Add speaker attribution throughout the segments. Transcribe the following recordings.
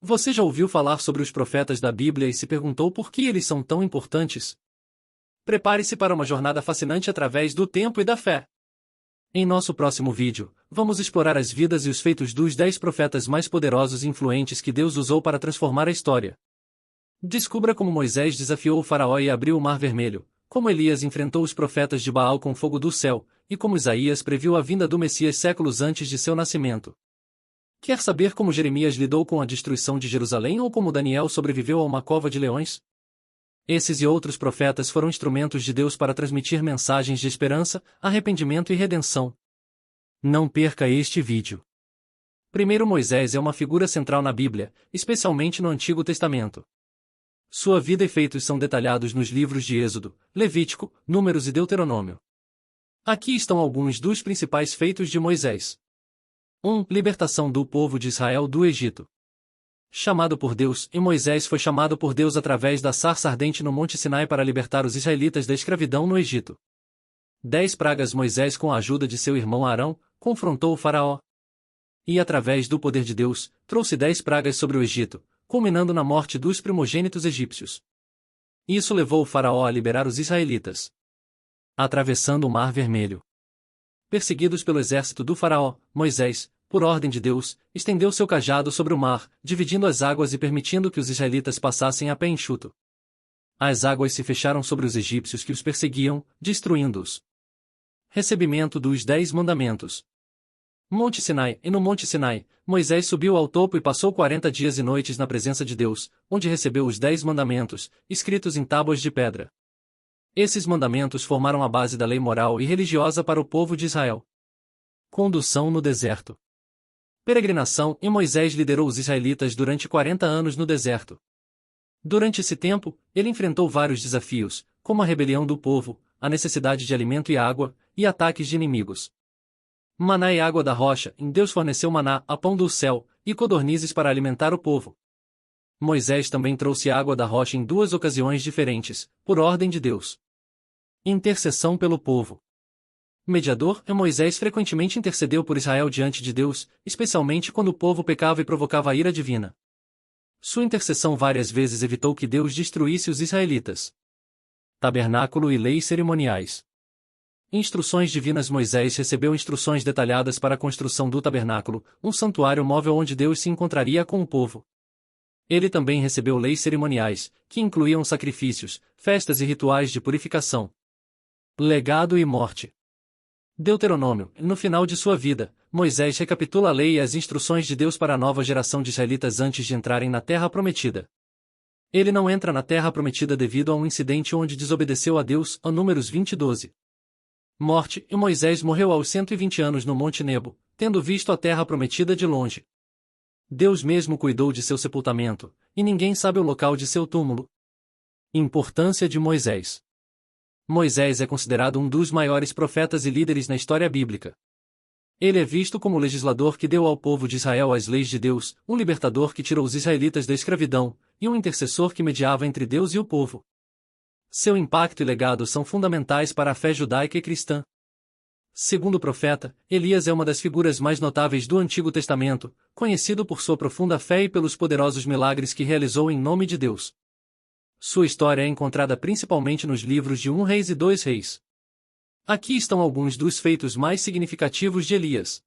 Speaker 1: Você já ouviu falar sobre os profetas da Bíblia e se perguntou por que eles são tão importantes? Prepare-se para uma jornada fascinante através do tempo e da fé. Em nosso próximo vídeo, vamos explorar as vidas e os feitos dos 10 profetas mais poderosos e influentes que Deus usou para transformar a história. Descubra como Moisés desafiou o faraó e abriu o Mar Vermelho, como Elias enfrentou os profetas de Baal com fogo do céu, e como Isaías previu a vinda do Messias séculos antes de seu nascimento. Quer saber como Jeremias lidou com a destruição de Jerusalém ou como Daniel sobreviveu a uma cova de leões? Esses e outros profetas foram instrumentos de Deus para transmitir mensagens de esperança, arrependimento e redenção. Não perca este vídeo. Primeiro, Moisés é uma figura central na Bíblia, especialmente no Antigo Testamento. Sua vida e feitos são detalhados nos livros de Êxodo, Levítico, Números e Deuteronômio. Aqui estão alguns dos principais feitos de Moisés. 1. Libertação do povo de Israel do Egito. Chamado por Deus, e Moisés foi chamado por Deus através da sarça ardente no Monte Sinai para libertar os israelitas da escravidão no Egito. 10 pragas. Moisés, com a ajuda de seu irmão Arão, confrontou o faraó. E através do poder de Deus, trouxe 10 pragas sobre o Egito, culminando na morte dos primogênitos egípcios. Isso levou o faraó a liberar os israelitas. Atravessando o Mar Vermelho. Perseguidos pelo exército do faraó, Moisés, por ordem de Deus, estendeu seu cajado sobre o mar, dividindo as águas e permitindo que os israelitas passassem a pé enxuto. As águas se fecharam sobre os egípcios que os perseguiam, destruindo-os. Recebimento dos 10 mandamentos. Monte Sinai. E no Monte Sinai, Moisés subiu ao topo e passou 40 dias e noites na presença de Deus, onde recebeu os 10 mandamentos, escritos em tábuas de pedra. Esses mandamentos formaram a base da lei moral e religiosa para o povo de Israel. Condução no deserto. Peregrinação. E Moisés liderou os israelitas durante 40 anos no deserto. Durante esse tempo, ele enfrentou vários desafios, como a rebelião do povo, a necessidade de alimento e água, e ataques de inimigos. Maná e água da rocha. Deus forneceu maná, a pão do céu, e codornizes para alimentar o povo. Moisés também trouxe água da rocha em 2 ocasiões diferentes, por ordem de Deus. Intercessão pelo povo. Mediador. Moisés frequentemente intercedeu por Israel diante de Deus, especialmente quando o povo pecava e provocava a ira divina. Sua intercessão várias vezes evitou que Deus destruísse os israelitas. Tabernáculo e leis cerimoniais. Instruções divinas. Moisés recebeu instruções detalhadas para a construção do tabernáculo, um santuário móvel onde Deus se encontraria com o povo. Ele também recebeu leis cerimoniais, que incluíam sacrifícios, festas e rituais de purificação. Legado e morte. Deuteronômio. No final de sua vida, Moisés recapitula a lei e as instruções de Deus para a nova geração de israelitas antes de entrarem na Terra Prometida. Ele não entra na Terra Prometida devido a um incidente onde desobedeceu a Deus, a Números 20:12. Morte. E Moisés morreu aos 120 anos no Monte Nebo, tendo visto a Terra Prometida de longe. Deus mesmo cuidou de seu sepultamento, e ninguém sabe o local de seu túmulo. Importância de Moisés. Moisés é considerado um dos maiores profetas e líderes na história bíblica. Ele é visto como o legislador que deu ao povo de Israel as leis de Deus, um libertador que tirou os israelitas da escravidão, e um intercessor que mediava entre Deus e o povo. Seu impacto e legado são fundamentais para a fé judaica e cristã. Segundo o profeta, Elias é uma das figuras mais notáveis do Antigo Testamento, conhecido por sua profunda fé e pelos poderosos milagres que realizou em nome de Deus. Sua história é encontrada principalmente nos livros de 1 Reis e 2 Reis. Aqui estão alguns dos feitos mais significativos de Elias.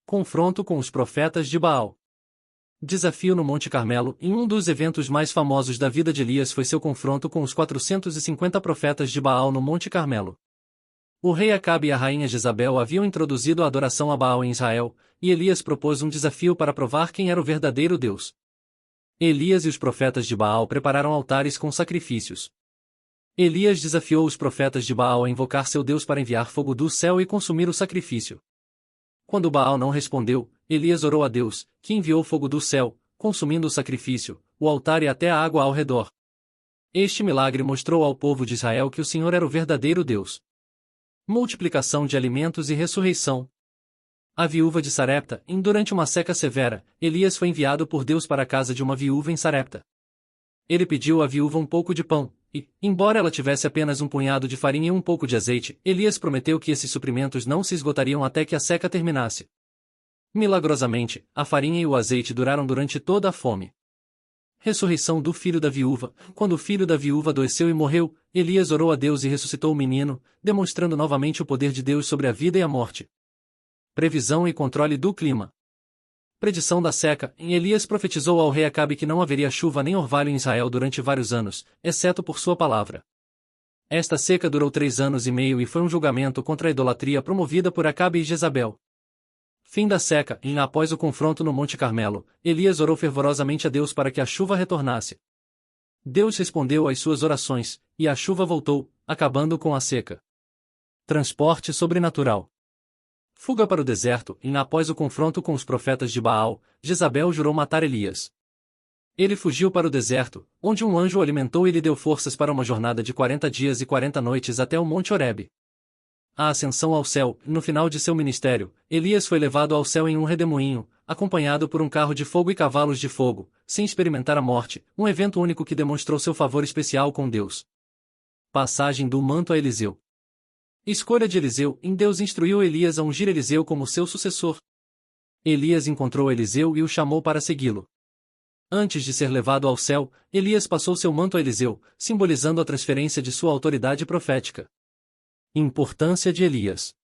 Speaker 1: Confronto com os profetas de Baal. Desafio no Monte Carmelo. Em um dos eventos mais famosos da vida de Elias foi seu confronto com os 450 profetas de Baal no Monte Carmelo. O rei Acabe e a rainha Jezabel haviam introduzido a adoração a Baal em Israel, e Elias propôs um desafio para provar quem era o verdadeiro Deus. Elias e os profetas de Baal prepararam altares com sacrifícios. Elias desafiou os profetas de Baal a invocar seu Deus para enviar fogo do céu e consumir o sacrifício. Quando Baal não respondeu, Elias orou a Deus, que enviou fogo do céu, consumindo o sacrifício, o altar e até a água ao redor. Este milagre mostrou ao povo de Israel que o Senhor era o verdadeiro Deus. Multiplicação de alimentos e ressurreição. A viúva de Sarepta. Durante uma seca severa, Elias foi enviado por Deus para a casa de uma viúva em Sarepta. Ele pediu à viúva um pouco de pão, e, embora ela tivesse apenas um punhado de farinha e um pouco de azeite, Elias prometeu que esses suprimentos não se esgotariam até que a seca terminasse. Milagrosamente, a farinha e o azeite duraram durante toda a fome. Ressurreição do filho da viúva. Quando o filho da viúva adoeceu e morreu, Elias orou a Deus e ressuscitou o menino, demonstrando novamente o poder de Deus sobre a vida e a morte. Previsão e controle do clima. Predição da seca. Elias profetizou ao rei Acabe que não haveria chuva nem orvalho em Israel durante vários anos, exceto por sua palavra. Esta seca durou 3 anos e meio e foi um julgamento contra a idolatria promovida por Acabe e Jezabel. Fim da seca. Após o confronto no Monte Carmelo, Elias orou fervorosamente a Deus para que a chuva retornasse. Deus respondeu às suas orações, e a chuva voltou, acabando com a seca. Transporte sobrenatural. Fuga para o deserto. Após o confronto com os profetas de Baal, Jezabel jurou matar Elias. Ele fugiu para o deserto, onde um anjo o alimentou e lhe deu forças para uma jornada de 40 dias e 40 noites até o Monte Horebe. A ascensão ao céu. No final de seu ministério, Elias foi levado ao céu em um redemoinho, acompanhado por um carro de fogo e cavalos de fogo, sem experimentar a morte, um evento único que demonstrou seu favor especial com Deus. Passagem do manto a Eliseu. Escolha de Eliseu. Deus instruiu Elias a ungir Eliseu como seu sucessor. Elias encontrou Eliseu e o chamou para segui-lo. Antes de ser levado ao céu, Elias passou seu manto a Eliseu, simbolizando a transferência de sua autoridade profética. Importância de Elias.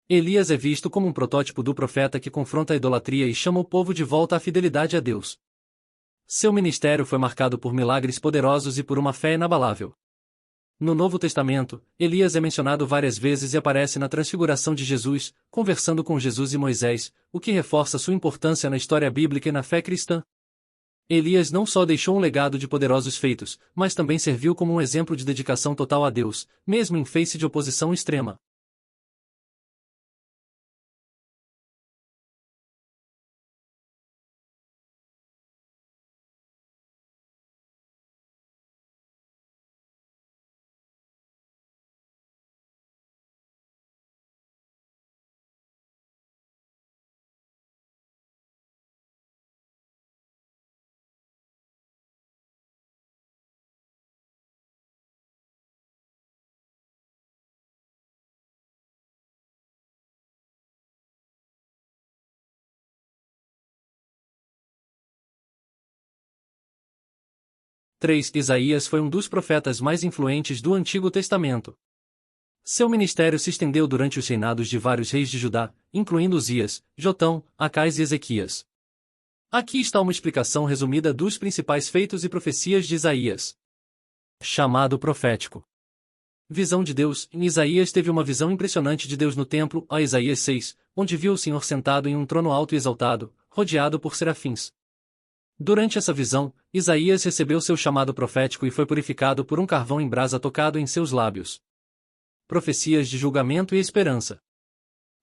Speaker 1: Elias é visto como um protótipo do profeta que confronta a idolatria e chama o povo de volta à fidelidade a Deus. Seu ministério foi marcado por milagres poderosos e por uma fé inabalável. No Novo Testamento, Elias é mencionado várias vezes e aparece na transfiguração de Jesus, conversando com Jesus e Moisés, o que reforça sua importância na história bíblica e na fé cristã. Elias não só deixou um legado de poderosos feitos, mas também serviu como um exemplo de dedicação total a Deus, mesmo em face de oposição extrema. Isaías foi um dos profetas mais influentes do Antigo Testamento. Seu ministério se estendeu durante os reinados de vários reis de Judá, incluindo Uzias, Jotão, Acais e Ezequias. Aqui está uma explicação resumida dos principais feitos e profecias de Isaías. Chamado profético. Visão de Deus. Isaías teve uma visão impressionante de Deus no templo, a Isaías 6, onde viu o Senhor sentado em um trono alto e exaltado, rodeado por serafins. Durante essa visão, Isaías recebeu seu chamado profético e foi purificado por um carvão em brasa tocado em seus lábios. Profecias de julgamento e esperança.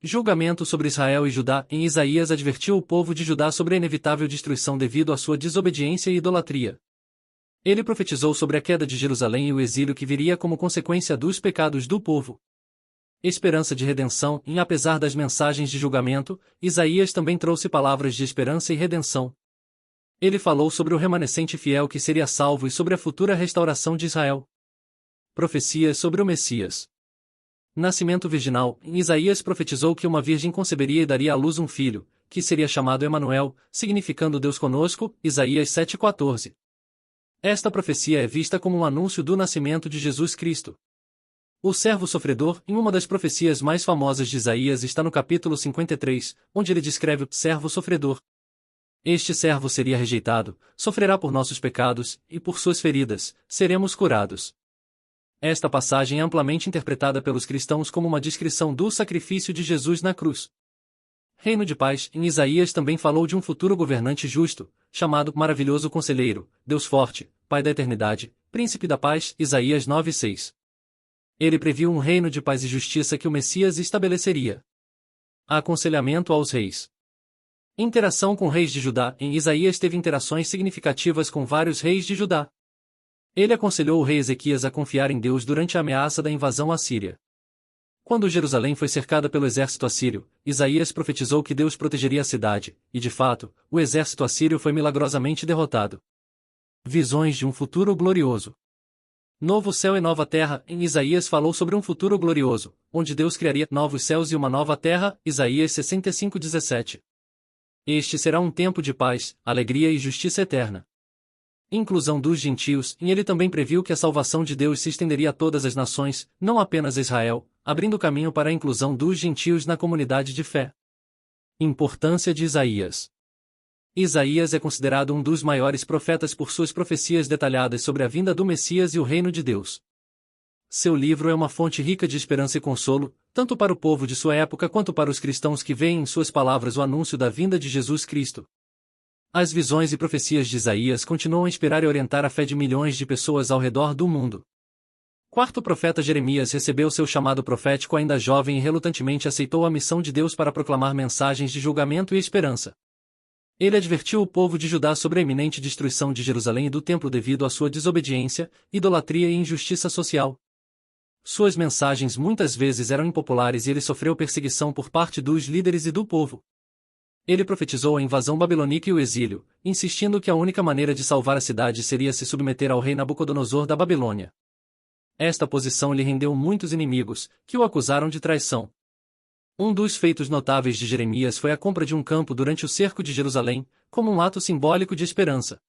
Speaker 1: Julgamento sobre Israel e Judá. Isaías advertiu o povo de Judá sobre a inevitável destruição devido à sua desobediência e idolatria. Ele profetizou sobre a queda de Jerusalém e o exílio que viria como consequência dos pecados do povo. Esperança de redenção. Apesar das mensagens de julgamento, Isaías também trouxe palavras de esperança e redenção. Ele falou sobre o remanescente fiel que seria salvo e sobre a futura restauração de Israel. Profecias sobre o Messias. Nascimento virginal. Isaías profetizou que uma virgem conceberia e daria à luz um filho, que seria chamado Emanuel, significando Deus conosco, Isaías 7,14. Esta profecia é vista como um anúncio do nascimento de Jesus Cristo. O servo sofredor. Uma das profecias mais famosas de Isaías está no capítulo 53, onde ele descreve o servo sofredor. Este servo seria rejeitado, sofrerá por nossos pecados, e por suas feridas, seremos curados. Esta passagem é amplamente interpretada pelos cristãos como uma descrição do sacrifício de Jesus na cruz. Reino de paz. Isaías também falou de um futuro governante justo, chamado Maravilhoso Conselheiro, Deus Forte, Pai da Eternidade, Príncipe da Paz. Isaías 9:6. Ele previu um reino de paz e justiça que o Messias estabeleceria. Aconselhamento aos reis. Interação com reis de Judá. Isaías teve interações significativas com vários reis de Judá. Ele aconselhou o rei Ezequias a confiar em Deus durante a ameaça da invasão assíria. Quando Jerusalém foi cercada pelo exército assírio, Isaías profetizou que Deus protegeria a cidade, e de fato, o exército assírio foi milagrosamente derrotado. Visões de um futuro glorioso. Novo céu e nova terra. Isaías falou sobre um futuro glorioso, onde Deus criaria novos céus e uma nova terra. Isaías 65:17. Este será um tempo de paz, alegria e justiça eterna. Inclusão dos gentios, e ele também previu que a salvação de Deus se estenderia a todas as nações, não apenas a Israel, abrindo caminho para a inclusão dos gentios na comunidade de fé. Importância de Isaías. Isaías é considerado um dos maiores profetas por suas profecias detalhadas sobre a vinda do Messias e o reino de Deus. Seu livro é uma fonte rica de esperança e consolo, tanto para o povo de sua época quanto para os cristãos que veem em suas palavras o anúncio da vinda de Jesus Cristo. As visões e profecias de Isaías continuam a inspirar e orientar a fé de milhões de pessoas ao redor do mundo. Quarto profeta Jeremias recebeu seu chamado profético ainda jovem e relutantemente aceitou a missão de Deus para proclamar mensagens de julgamento e esperança. Ele advertiu o povo de Judá sobre a iminente destruição de Jerusalém e do templo devido à sua desobediência, idolatria e injustiça social. Suas mensagens muitas vezes eram impopulares e ele sofreu perseguição por parte dos líderes e do povo. Ele profetizou a invasão babilônica e o exílio, insistindo que a única maneira de salvar a cidade seria se submeter ao rei Nabucodonosor da Babilônia. Esta posição lhe rendeu muitos inimigos, que o acusaram de traição. Um dos feitos notáveis de Jeremias foi a compra de um campo durante o cerco de Jerusalém, como um ato simbólico de esperança.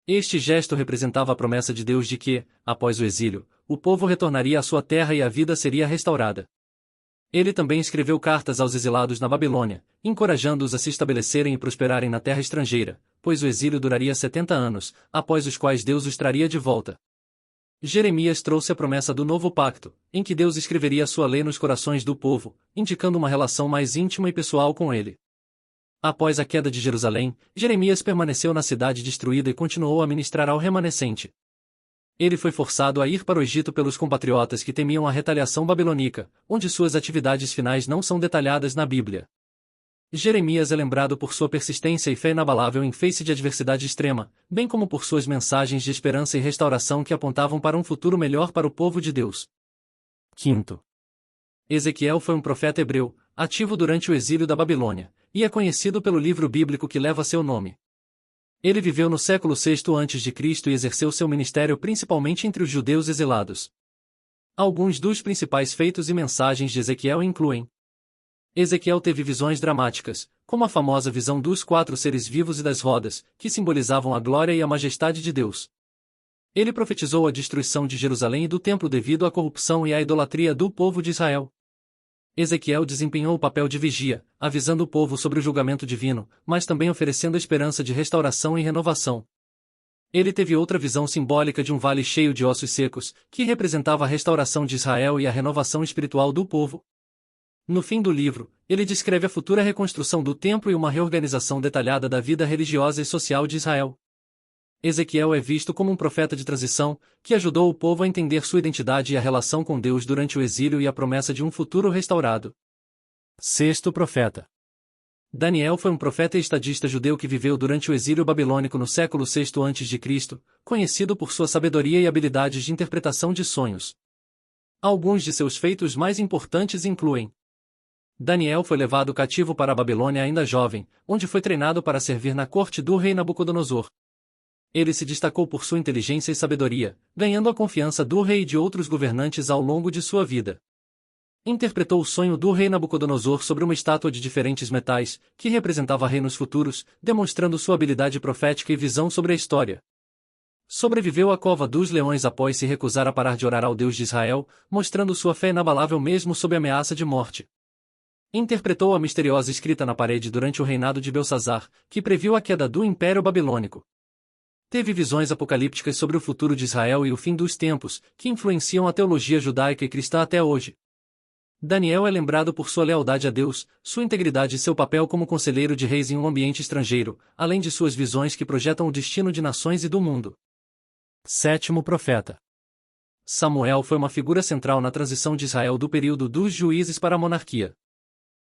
Speaker 1: Este gesto representava a promessa de Deus de que, após o exílio, o povo retornaria à sua terra e a vida seria restaurada. Ele também escreveu cartas aos exilados na Babilônia, encorajando-os a se estabelecerem e prosperarem na terra estrangeira, pois o exílio duraria 70 anos, após os quais Deus os traria de volta. Jeremias trouxe a promessa do novo pacto, em que Deus escreveria sua lei nos corações do povo, indicando uma relação mais íntima e pessoal com ele. Após a queda de Jerusalém, Jeremias permaneceu na cidade destruída e continuou a ministrar ao remanescente. Ele foi forçado a ir para o Egito pelos compatriotas que temiam a retaliação babilônica, onde suas atividades finais não são detalhadas na Bíblia. Jeremias é lembrado por sua persistência e fé inabalável em face de adversidade extrema, bem como por suas mensagens de esperança e restauração que apontavam para um futuro melhor para o povo de Deus. Quinto. Ezequiel foi um profeta hebreu, ativo durante o exílio da Babilônia, e é conhecido pelo livro bíblico que leva seu nome. Ele viveu no século VI a.C. e exerceu seu ministério principalmente entre os judeus exilados. Alguns dos principais feitos e mensagens de Ezequiel incluem: Ezequiel teve visões dramáticas, como a famosa visão dos 4 seres vivos e das rodas, que simbolizavam a glória e a majestade de Deus. Ele profetizou a destruição de Jerusalém e do templo devido à corrupção e à idolatria do povo de Israel. Ezequiel desempenhou o papel de vigia, avisando o povo sobre o julgamento divino, mas também oferecendo a esperança de restauração e renovação. Ele teve outra visão simbólica de um vale cheio de ossos secos, que representava a restauração de Israel e a renovação espiritual do povo. No fim do livro, ele descreve a futura reconstrução do templo e uma reorganização detalhada da vida religiosa e social de Israel. Ezequiel é visto como um profeta de transição, que ajudou o povo a entender sua identidade e a relação com Deus durante o exílio e a promessa de um futuro restaurado. Sexto profeta. Daniel foi um profeta e estadista judeu que viveu durante o exílio babilônico no século VI a.C., conhecido por sua sabedoria e habilidades de interpretação de sonhos. Alguns de seus feitos mais importantes incluem: Daniel foi levado cativo para a Babilônia ainda jovem, onde foi treinado para servir na corte do rei Nabucodonosor. Ele se destacou por sua inteligência e sabedoria, ganhando a confiança do rei e de outros governantes ao longo de sua vida. Interpretou o sonho do rei Nabucodonosor sobre uma estátua de diferentes metais, que representava reinos futuros, demonstrando sua habilidade profética e visão sobre a história. Sobreviveu à cova dos leões após se recusar a parar de orar ao Deus de Israel, mostrando sua fé inabalável mesmo sob ameaça de morte. Interpretou a misteriosa escrita na parede durante o reinado de Belsazar, que previu a queda do Império Babilônico. Teve visões apocalípticas sobre o futuro de Israel e o fim dos tempos, que influenciam a teologia judaica e cristã até hoje. Daniel é lembrado por sua lealdade a Deus, sua integridade e seu papel como conselheiro de reis em um ambiente estrangeiro, além de suas visões que projetam o destino de nações e do mundo. Sétimo profeta. Samuel foi uma figura central na transição de Israel do período dos juízes para a monarquia.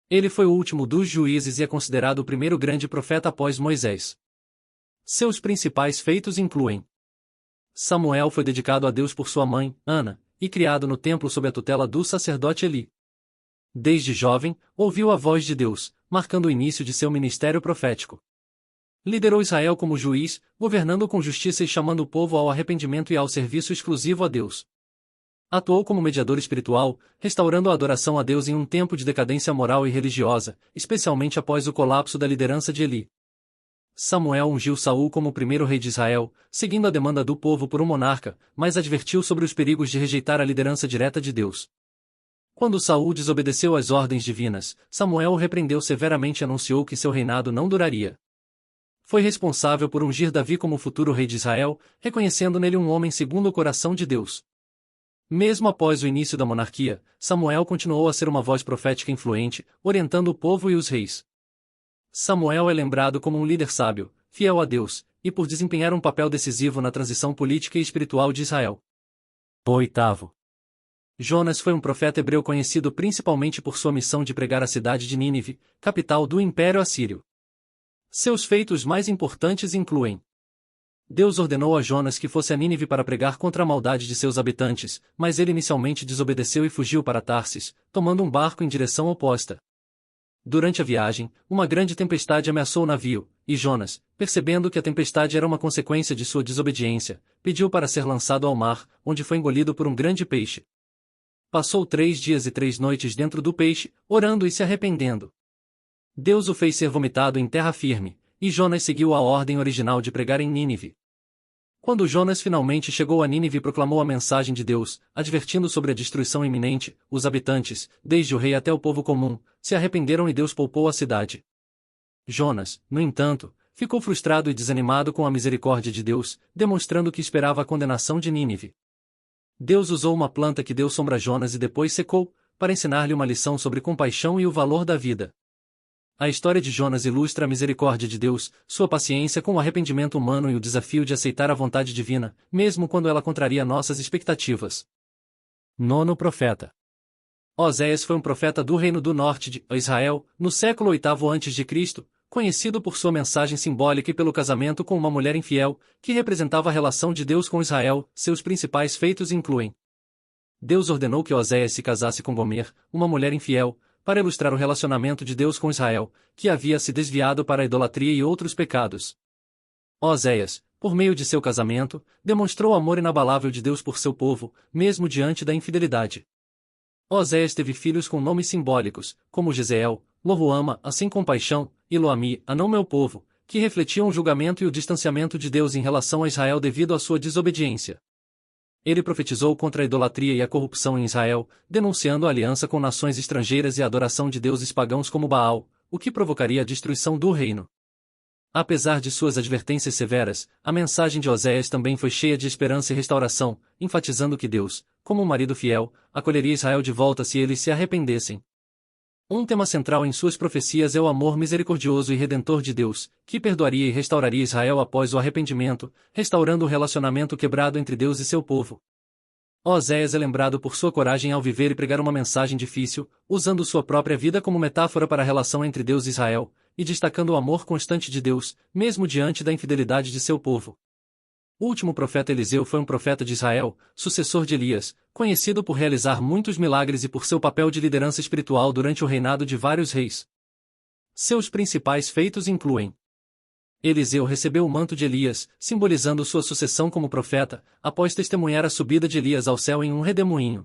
Speaker 1: Ele foi o último dos juízes e é considerado o primeiro grande profeta após Moisés. Seus principais feitos incluem: Samuel foi dedicado a Deus por sua mãe, Ana, e criado no templo sob a tutela do sacerdote Eli. Desde jovem, ouviu a voz de Deus, marcando o início de seu ministério profético. Liderou Israel como juiz, governando com justiça e chamando o povo ao arrependimento e ao serviço exclusivo a Deus. Atuou como mediador espiritual, restaurando a adoração a Deus em um tempo de decadência moral e religiosa, especialmente após o colapso da liderança de Eli. Samuel ungiu Saul como o primeiro rei de Israel, seguindo a demanda do povo por um monarca, mas advertiu sobre os perigos de rejeitar a liderança direta de Deus. Quando Saul desobedeceu às ordens divinas, Samuel o repreendeu severamente e anunciou que seu reinado não duraria. Foi responsável por ungir Davi como futuro rei de Israel, reconhecendo nele um homem segundo o coração de Deus. Mesmo após o início da monarquia, Samuel continuou a ser uma voz profética influente, orientando o povo e os reis. Samuel é lembrado como um líder sábio, fiel a Deus, e por desempenhar um papel decisivo na transição política e espiritual de Israel. Oitavo. Jonas foi um profeta hebreu conhecido principalmente por sua missão de pregar a cidade de Nínive, capital do Império Assírio. Seus feitos mais importantes incluem: Deus ordenou a Jonas que fosse a Nínive para pregar contra a maldade de seus habitantes, mas ele inicialmente desobedeceu e fugiu para Tarsis, tomando um barco em direção oposta. Durante a viagem, uma grande tempestade ameaçou o navio, e Jonas, percebendo que a tempestade era uma consequência de sua desobediência, pediu para ser lançado ao mar, onde foi engolido por um grande peixe. Passou 3 dias e 3 noites dentro do peixe, orando e se arrependendo. Deus o fez ser vomitado em terra firme, e Jonas seguiu a ordem original de pregar em Nínive. Quando Jonas finalmente chegou a Nínive e proclamou a mensagem de Deus, advertindo sobre a destruição iminente, os habitantes, desde o rei até o povo comum, se arrependeram e Deus poupou a cidade. Jonas, no entanto, ficou frustrado e desanimado com a misericórdia de Deus, demonstrando que esperava a condenação de Nínive. Deus usou uma planta que deu sombra a Jonas e depois secou, para ensinar-lhe uma lição sobre compaixão e o valor da vida. A história de Jonas ilustra a misericórdia de Deus, sua paciência com o arrependimento humano e o desafio de aceitar a vontade divina, mesmo quando ela contraria nossas expectativas. Nono profeta. Oséias foi um profeta do Reino do Norte de Israel, no século VIII a.C., conhecido por sua mensagem simbólica e pelo casamento com uma mulher infiel, que representava a relação de Deus com Israel. Seus principais feitos incluem: Deus ordenou que Oséias se casasse com Gomer, uma mulher infiel, para ilustrar o relacionamento de Deus com Israel, que havia se desviado para a idolatria e outros pecados. Oséias, por meio de seu casamento, demonstrou o amor inabalável de Deus por seu povo, mesmo diante da infidelidade. Oséias teve filhos com nomes simbólicos, como Jezeel, Lo-ruama, a sem compaixão, e Lo-ami, a não meu povo, que refletiam o julgamento e o distanciamento de Deus em relação a Israel devido à sua desobediência. Ele profetizou contra a idolatria e a corrupção em Israel, denunciando a aliança com nações estrangeiras e a adoração de deuses pagãos como Baal, o que provocaria a destruição do reino. Apesar de suas advertências severas, a mensagem de Oséias também foi cheia de esperança e restauração, enfatizando que Deus, como um marido fiel, acolheria Israel de volta se eles se arrependessem. Um tema central em suas profecias é o amor misericordioso e redentor de Deus, que perdoaria e restauraria Israel após o arrependimento, restaurando o relacionamento quebrado entre Deus e seu povo. Oséias é lembrado por sua coragem ao viver e pregar uma mensagem difícil, usando sua própria vida como metáfora para a relação entre Deus e Israel, e destacando o amor constante de Deus, mesmo diante da infidelidade de seu povo. O último profeta Eliseu foi um profeta de Israel, sucessor de Elias, conhecido por realizar muitos milagres e por seu papel de liderança espiritual durante o reinado de vários reis. Seus principais feitos incluem: Eliseu recebeu o manto de Elias, simbolizando sua sucessão como profeta, após testemunhar a subida de Elias ao céu em um redemoinho.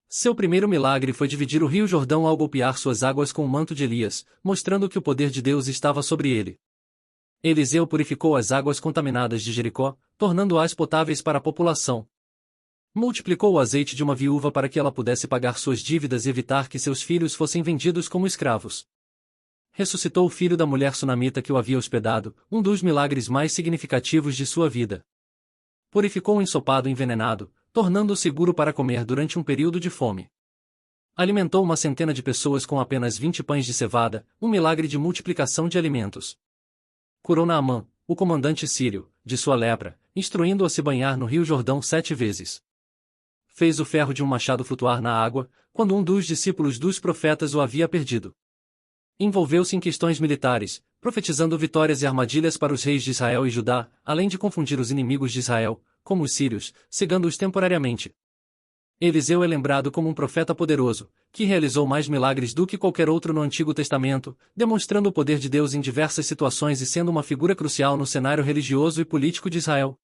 Speaker 1: Seu primeiro milagre foi dividir o rio Jordão ao golpear suas águas com o manto de Elias, mostrando que o poder de Deus estava sobre ele. Eliseu purificou as águas contaminadas de Jericó, tornando-as potáveis para a população. Multiplicou o azeite de uma viúva para que ela pudesse pagar suas dívidas e evitar que seus filhos fossem vendidos como escravos. Ressuscitou o filho da mulher sunamita que o havia hospedado, um dos milagres mais significativos de sua vida. Purificou um ensopado envenenado, tornando-o seguro para comer durante um período de fome. Alimentou uma centena de pessoas com apenas 20 pães de cevada, um milagre de multiplicação de alimentos. Curou Naamã, o comandante sírio, de sua lepra, instruindo-o a se banhar no rio Jordão 7 vezes. Fez o ferro de um machado flutuar na água, quando um dos discípulos dos profetas o havia perdido. Envolveu-se em questões militares, profetizando vitórias e armadilhas para os reis de Israel e Judá, além de confundir os inimigos de Israel, como os sírios, cegando-os temporariamente. Eliseu é lembrado como um profeta poderoso, que realizou mais milagres do que qualquer outro no Antigo Testamento, demonstrando o poder de Deus em diversas situações e sendo uma figura crucial no cenário religioso e político de Israel.